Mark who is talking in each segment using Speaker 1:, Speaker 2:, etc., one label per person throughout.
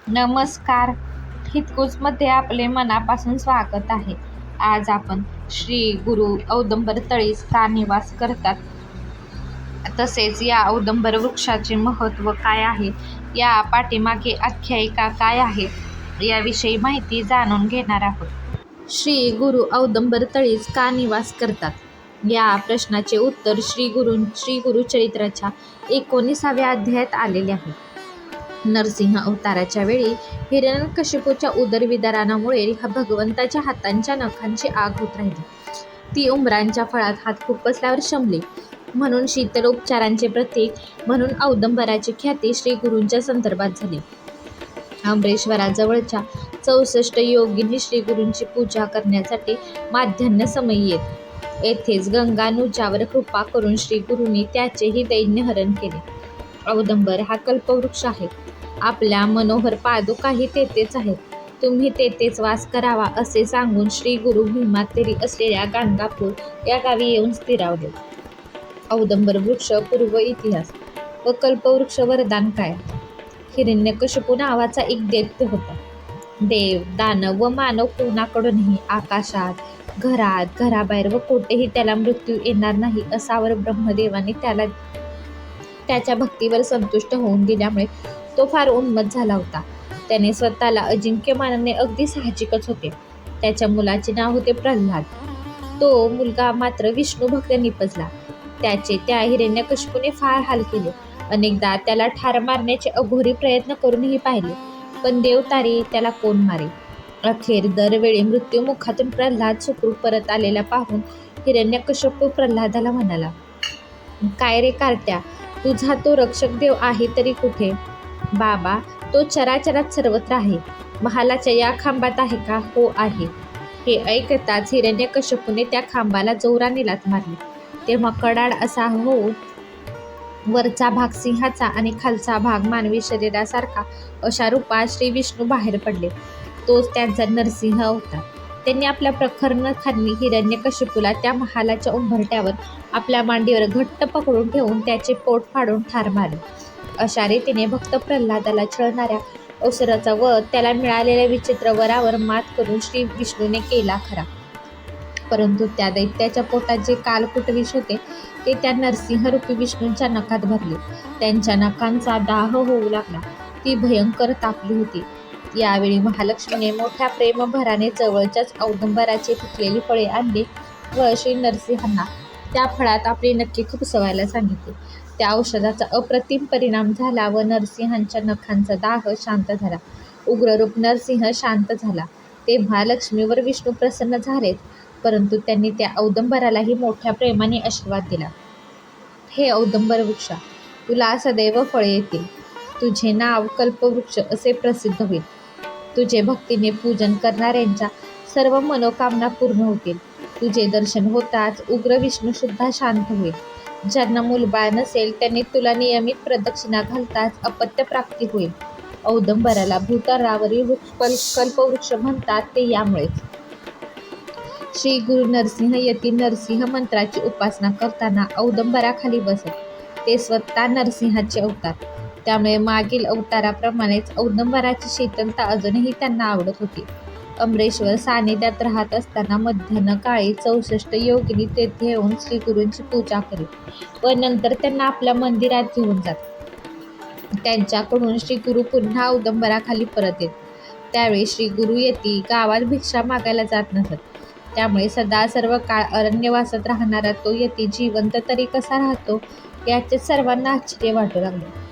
Speaker 1: नमस्कार. हितगुजमध्ये आपले मनापासून स्वागत आहे. आज आपण श्री गुरु औदुंबर तळीस का निवास करतात, तसेच या औदुंबर वृक्षाचे महत्त्व काय आहे, या पाठीमागे आख्यायिका काय आहे, याविषयी माहिती जाणून घेणार आहोत. श्री गुरु औदुंबर तळीस का निवास करतात, या प्रश्नाचे उत्तर श्री गुरुचरित्राच्या 19व्या अध्यायात आलेले आहे. नरसिंह अवताराच्या वेळी हिरण्यकशिपूच्या उदरविदारणामुळे भगवंताच्या हातांच्या नखांची आग होत राहिली. ती उंबरांच्या फळात हात खुपसल्यावर शमली. म्हणून शीतलोपचारांचे प्रतीक म्हणून औदुंबराची ख्याती श्री गुरूंच्या संदर्भात झाली. अमरेश्वराजवळच्या 64 योगिनी श्री गुरूंची पूजा करण्यासाठी माध्यान्ह समयी येत. येथेच गंगानुजावर कृपा करून श्री गुरूंनी त्याचेही दैन्यहरण केले. औदुंबर हा कल्पवृक्ष आहे. आपल्या मनोहर पादुकाही तेथेच आहेत. तुम्ही तेथेच वास करावा, असे सांगून श्री गुरु भीमातेरी असलेल्या गाणगापूर या गावी येऊन स्थिरावले. औदुंबर वृक्ष पूर्व इतिहास व कल्पवृक्ष वरदान काय. हिरण्यकशिपू नावाचा एक दैत्य होता. देव, दानव व मानव कोणाकडूनही आकाशात, घरात, घराबाहेर व कोठेही त्याला मृत्यू येणार नाही असावर ब्रह्मदेवाने त्याच्या भक्तीवर संतुष्ट होऊन दिल्यामुळे तो फार उन्मत्त झाला होता. त्याने स्वतःला अजिंक्य मानणे अगदी साहजिकच होते. त्याच्या मुलाचे नाव होते प्रल्हाद. तो मुलगा मात्र विष्णू भक्त निपजला. त्याचे त्या हिरण्यकशिपूने फार हाल केले. अनेकदा त्याला ठार मारण्याचे अघोरी प्रयत्न करूनही पाहिले, पण देवतारी त्याला कोण मारे. अखेर दरवेळी मृत्युमुखातून प्रल्हाद सुखरूप परत आलेला पाहून हिरण्यकशिपू प्रल्हादाला म्हणाला, काय रे कार्ट्या, तुझा तो रक्षक देव आहे तरी कुठे? बाबा, तो चराचरात सर्वत्र आहे. महालाच्या या खांबात आहे का? हो आहे. हे ऐकताच हिरण्यकशिपूने त्या खांबाला जोराने लाथ मारली. तेव्हा कडाड असा होऊन वरचा भाग सिंहाचा आणि खालचा भाग मानवी शरीरासारखा अशा रूपात श्री विष्णू बाहेर पडले. तोच त्यांचा नरसिंह अवतार. त्यांनी आपल्या प्रखर नखांनी हिरण्यकशिपूला त्या महालाच्या उंबरठ्यावर आपल्या मांडीवर घट्ट पकडून ठेवून त्याचे पोट फाडून ठार मारले. अशा रीतीने भक्त प्रल्हादाला छळणाऱ्या असुराचा वध त्याला मिळालेल्या विचित्र वरावर मात करून श्री विष्णूने केला खरा. परंतु त्या दैत्याच्या पोटात जे कालकूट विष होते ते त्या नरसिंहरूपी विष्णूंच्या नखात भरले. त्यांच्या नखांचा दाह होऊ लागला. ती भयंकर तापली होती. यावेळी महालक्ष्मीने मोठ्या प्रेमभराने जवळच्याच औदुंबराची पिकलेली फळे आणली व श्री नरसिंहांना त्या फळात आपली नखे खुपसवायला सांगितले. त्या औषधाचा अप्रतिम परिणाम झाला व नरसिंहांच्या नखांचा दाह शांत झाला. उग्ररूप नरसिंह शांत झाला. तेव्हा लक्ष्मीवर विष्णू प्रसन्न झालेत, परंतु त्यांनी त्या औदुंबरालाही मोठ्या प्रेमाने आशीर्वाद दिला. हे औदुंबर वृक्षा, तुला सदैव फळे येतील. तुझे नाव कल्पवृक्ष असे प्रसिद्ध होईल. तुझे भक्तीने पूजन करणाऱ्यांच्या सर्व मनोकामना पूर्ण होतील. तुझे दर्शन होताच उग्र विष्णू सुद्धा शांत होईल. ज्यांना मूलबाळ नसेल त्यांनी तुला नियमित प्रदक्षिणा घालताच अपत्य प्राप्ती होईल. औदुंबराला भूतलावरील कल्पवृक्ष म्हणतात ते यामुळेच. श्री गुरु नरसिंह यती नरसिंह मंत्राची उपासना करताना औदुंबराखाली बसत. ते स्वतः नरसिंहाचे अवतार. त्यामुळे मागील अवताराप्रमाणेच औदुंबराची शीतलता अजूनही त्यांना आवडत होती. अमरेश्वर सानिध्यात राहत असताना मध्यान्ह काळी 64 योगिनी तेथे येऊन श्री गुरूंची पूजा करीत व नंतर त्यांना आपल्या मंदिरात घेऊन जात. त्यांच्याकडून श्री गुरु पुन्हा औदुंबराखाली परत येत. त्यावेळी श्री गुरु यती गावात भिक्षा मागायला जात नसत. त्यामुळे सदा सर्व काळ अरण्यवासात राहणारा तो यती जिवंत तरी कसा राहतो याचे सर्वांना आश्चर्य वाटू लागले.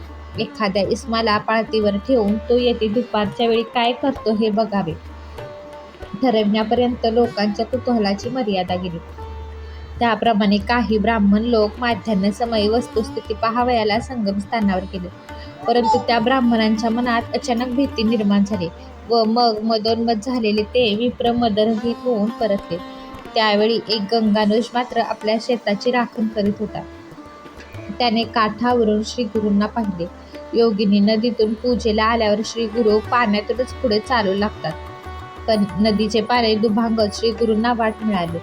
Speaker 1: एखाद्या इस्माला पाळतीवर ठेवून तो यती दुपारच्या वेळी काय करतो हे बघावे ठरविण्यापर्यंत लोकांच्या कुतूहलाची मर्यादा गेली. त्याप्रमाणे काही ब्राह्मण लोक माध्यान्ह समयी वस्तुस्थिती पाहावयाला संगमस्थानावर गेले. परंतु त्या ब्राह्मणांच्या मनात अचानक भीती निर्माण झाली व मग मदोन्मत्त झालेले ते विप्र मदरहित होऊन परतले. त्यावेळी एक गंगानुज मात्र आपल्या शेताची राखण करीत होता. त्याने काठावरून श्री गुरूंना पाहिले. योगिनी नदीतून पूजेला आल्यावर श्री गुरु पाण्यातूनच पुढे चालू लागतात. पण नदीचे पाणी दुभांगत श्री गुरूंना वाट मिळाली.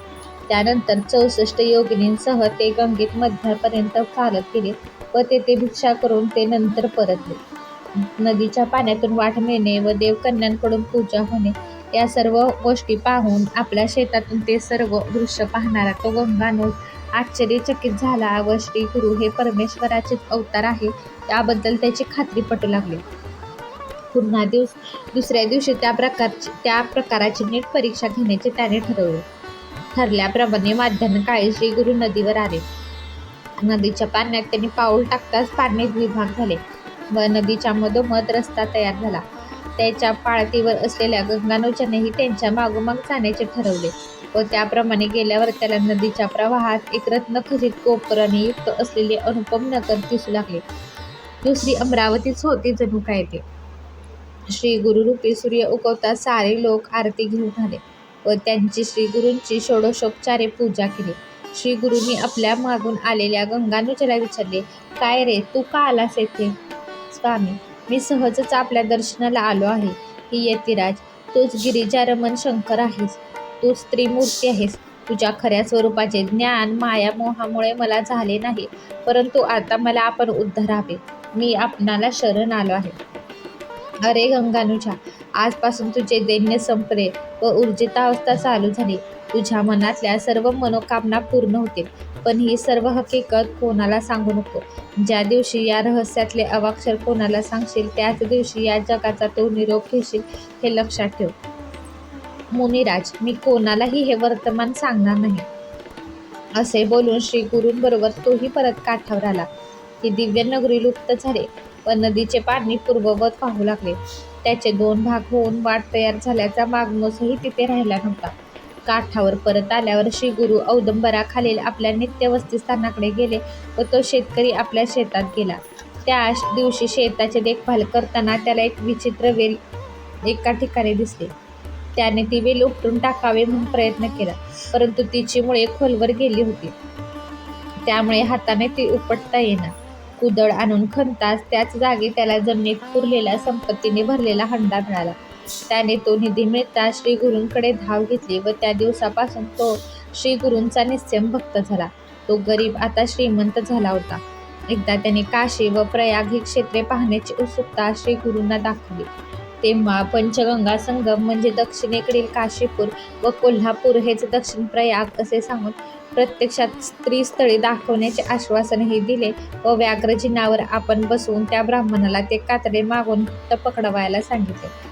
Speaker 1: त्यानंतर 64 योगिनींसह ते गंगेत मध्यापर्यंत चालत गेले व तेथे भिक्षा करून ते नंतर परतले. नदीच्या पाण्यातून वाट मिळणे व देवकन्यांकडून पूजा होणे या सर्व गोष्टी पाहून आपल्या शेतातून ते सर्व दृश्य पाहणारा तो गंगानूर आश्चर्यचकित झाला व श्री गुरु हे परमेश्वराचेच अवतार आहे याबद्दल त्याची खात्री पटू लागली. पुन्हा दुसऱ्या दिवशी त्या प्रकाराची नीट परीक्षा घेण्याचे त्याने ठरवले. ठरल्याप्रमाणे माध्यान्हकाळी श्री गुरु नदीवर आले. नदीच्या पाण्यात त्यांनी पाऊल टाकताच पाणी द्विभाग झाले व नदीच्या मधोमध रस्ता तयार झाला. त्याच्या पाळतीवर असलेल्या गंगानौजानेही त्यांच्या मागोमाग जाण्याचे ठरवले व त्याप्रमाणे गेल्यावर त्याला नदीच्या प्रवाहात एक रत्नखचित कोपराने युक्त असलेले अनुपम नगर दिसू लागले. दुसरी अमरावतीच होती जणू काय ते. श्री गुरुरूपी सूर्य उगवताच सारे लोक आरती घेऊन आले व त्यांची श्री गुरूंची षोडशोपचारे पूजा केली. श्री गुरूंनी आपल्या मागून आलेल्या गंगानुजाला विचारले, काय रे, तू का आलास येथे? स्वामी, मी सहजच आपल्या दर्शनाला आलो आहे. ही यतिराज, तूच गिरिजारमण शंकर आहेस. तू स्त्रीमूर्ती आहेस. तुझ्या खऱ्या स्वरूपाचे ज्ञान मायामोहामुळे मला झाले नाही, परंतु आता मला आपण उद्धारावे. मी आपणाला शरण आलो आहे. अरे गंगानुजा, आजपासून तुझे दैन्य संपले व ऊर्जितावस्था चालू झाली. तुझ्या मनातल्या सर्व मनोकामना पूर्ण होतील. पण ही सर्व हकीकत कोणाला सांगू नको. ज्या दिवशी या रहस्यातले अवाक्षर कोणाला सांगशील त्याच दिवशी या जगाचा तो निरोप घेशील, हे लक्षात ठेव. मुनिराज, मी कोणालाही हे वर्तमान सांगणार नाही. असे बोलून श्री गुरूंबरोबर तोही परत काठावर आला. ही दिव्य नगरी लुप्त झाली व नदीचे पाणी पूर्ववत वाहू लागले. त्याचे 2 भाग होऊन वाट तयार झाल्याचा मागमूसही तिथे राहिला नव्हता. काठावर परत आल्यावर श्री गुरु औदंबराखालील आपल्या नित्यवस्तीस्थानाकडे गेले व तो शेतकरी आपल्या शेतात गेला. त्या दिवशी शेताची देखभाल करताना त्याला एक विचित्र वेल एका ठिकाणी दिसली. त्याने ती वेल उपटून टाकावे म्हणून प्रयत्न केला, परंतु तिची मुळे खोलवर गेली होती. त्यामुळे हाताने ती उपटता येणार. कुदळ आणून खणताच त्याच जागी त्याला जमिनीत पुरलेला संपत्तीने भरलेला हंडा मिळाला. त्याने तो निधी मिळता श्री गुरूंकडे धाव घेतली व त्या दिवसापासून तो श्री गुरूंचा निस्यम भक्त झाला. तो गरीब आता श्रीमंत झाला होता. एकदा त्याने काशी व प्रयाग ही क्षेत्रे पाहण्याची उत्सुकता श्री गुरूंना दाखवली. तेव्हा पंचगंगा संगम म्हणजे दक्षिणेकडील काशीपूर व कोल्हापूर हेच दक्षिण प्रयाग असे सांगून प्रत्यक्षात स्त्रीस्थळी दाखवण्याचे आश्वासनही दिले व व्याघ्रजिनावर आपण बसवून त्या ब्राह्मणाला ते कातडे मागून फक्त पकडवायला सांगितले.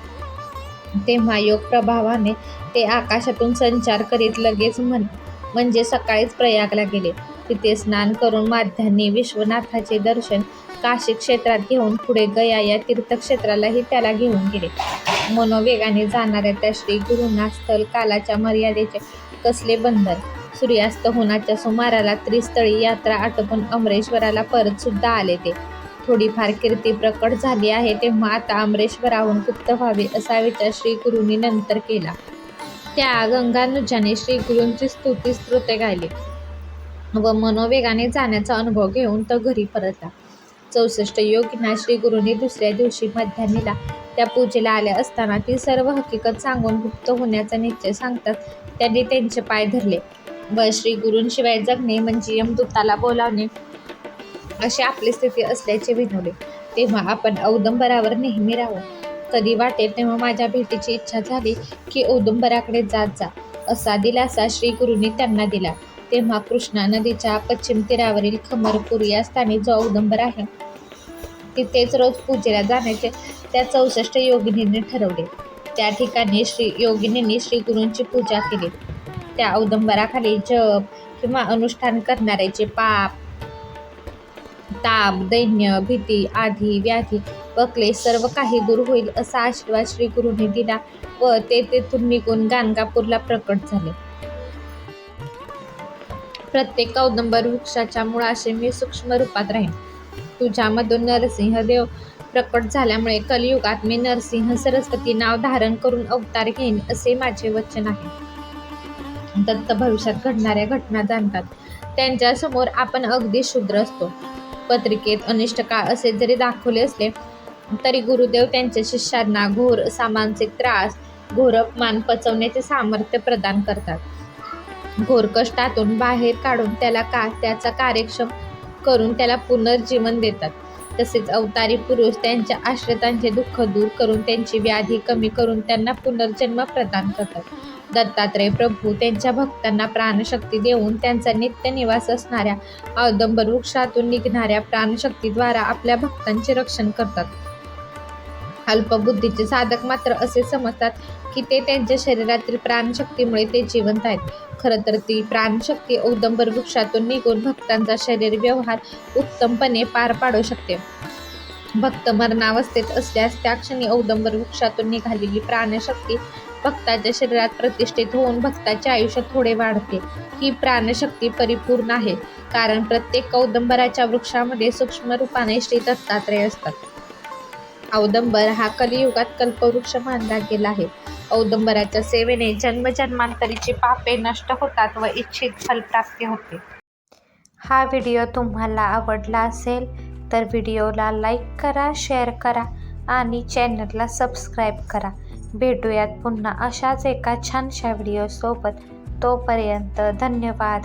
Speaker 1: तेव्हा योग प्रभावाने ते आकाशातून संचार करीत लगेच म्हणजे सकाळीच प्रयागला गेले. तिथे स्नान करून माध्यान्ही विश्वनाथाचे दर्शन काशी क्षेत्रात घेऊन पुढे गया या तीर्थक्षेत्रालाही त्याला घेऊन गेले. मनोवेगाने जाणाऱ्या त्या श्री गुरूंना स्थल कालाच्या मर्यादेचे कसले बंधन. सूर्यास्त होण्याच्या सुमाराला त्रिस्थळी यात्रा आटोपून अमरेश्वराला परत सुद्धा आले. ते थोडीफार कीर्ती प्रकट झाली आहे, तेव्हा आता अमरेश्वराहून गुप्त व्हावे असा विचार श्री गुरूंनी नंतर केला. त्या गंगानुजाने श्री गुरूंची स्तुती स्तोत्रे गायली व मनोवेगाने जाण्याचा अनुभव घेऊन तो घरी परतला. 64 योगिना श्री गुरूंनी दुसऱ्या दिवशी माध्यान्हीला त्या पूजेला आल्या असताना ती सर्व हकीकत सांगून गुप्त होण्याचा निश्चय सांगतात त्यांनी त्यांचे पाय धरले व श्री गुरूंशिवाय जगणे म्हणजे यमदूताला बोलावणे अशी आपली स्थिती असल्याचे विनवले. तेव्हा आपण औदंबरावर नेहमी राहू. कधी वाटेल तेव्हा माझ्या भेटीची इच्छा झाली की औदुंबराकडे जात जा असा दिलासा श्री गुरूंनी त्यांना दिला. तेव्हा कृष्णा नदीच्या पश्चिम तीरावरील खमरपूर या स्थानी जो औदुंबर आहे तिथेच रोज पूजेला जाण्याचे त्या 64 योगिनींनी ठरवले. त्या ठिकाणी योगिनींनी श्री गुरूंची पूजा केली. त्या औदुंबराखाली जप किंवा अनुष्ठान करणाऱ्याचे पाप, ताप, दैन्य, भीती, आधी, व्याधी व क्लेश सर्व काही दूर होईल असा आशीर्वाद श्री गुरूंनी दिला व ते तेथून निघून गाणगापूरला प्रकट झाले. प्रत्येक औदुंबर वृक्षाच्या मुळाशी मी सूक्ष्म रूपात राहीन. तुझ्यामधून नरसिंहदेव प्रकट झाल्यामुळे कलियुगात मी नरसिंह सरस्वती नाव धारण करून अवतार घेईन असे माझे वचन आहे. दत्त भविष्यात घडणाऱ्या घटना जाणतात. त्यांच्यासमोर आपण अगदी शूद्र असतो. पत्रिकेत अनिष्ट काळ असे जरी दाखवले असले तरी गुरुदेव त्यांच्या शिष्यांना घोर सामाजिक त्रास, घोर अपमान पचवण्याचे सामर्थ्य प्रदान करतात. घोर कष्टातून बाहेर काढून त्याचा कार्यक्षम करून त्याला पुनर्जीवन देतात. तसेच अवतारी पुरुष त्यांच्या आश्रितांचे दुःख दूर करून त्यांची व्याधी कमी करून त्यांना पुनर्जन्म प्रदान करतात. दत्तात्रय प्रभू त्यांच्या भक्तांना प्राणशक्ती देऊन त्यांचा नित्य निवास असणाऱ्या औदंबर वृक्षातून निघणाऱ्या प्राणशक्तीद्वारा आपल्या भक्तांचे रक्षण करतात. अल्पबुद्धीचे साधक मात्र असे समजतात की ते त्यांच्या शरीरातील प्राणशक्तीमुळे ते जिवंत आहेत. खरं तर ती प्राणशक्ती औदंबर वृक्षातून निघून भक्तांचा शरीर व्यवहार उत्तमपणे पार पाडू शकते. भक्त मरणावस्थेत असल्यास त्या क्षणी औदंबर वृक्षातून निघालेली प्राणशक्ती भक्ताच्या शरीरात प्रतिष्ठित होऊन भक्ताचे आयुष्य थोडे वाढते. ही प्राणशक्ती परिपूर्ण आहे, कारण प्रत्येक औदंबराच्या वृक्षामध्ये सूक्ष्म रूपाने श्री दत्तात्रय असतात. औदंबर हा कलियुगात कल्पवृक्ष मानला गेला आहे. औदंबराच्या सेवेने जन्मजन्मांतरीची पापे नष्ट होतात व इच्छित फलप्राप्ती होते. हा व्हिडिओ तुम्हाला आवडला असेल तर व्हिडिओला लाईक करा, शेअर करा आणि चॅनलला सबस्क्राईब करा. भेटूयात पुन्हा अशाच एका छानशा व्हिडिओसोबत. तोपर्यंत धन्यवाद.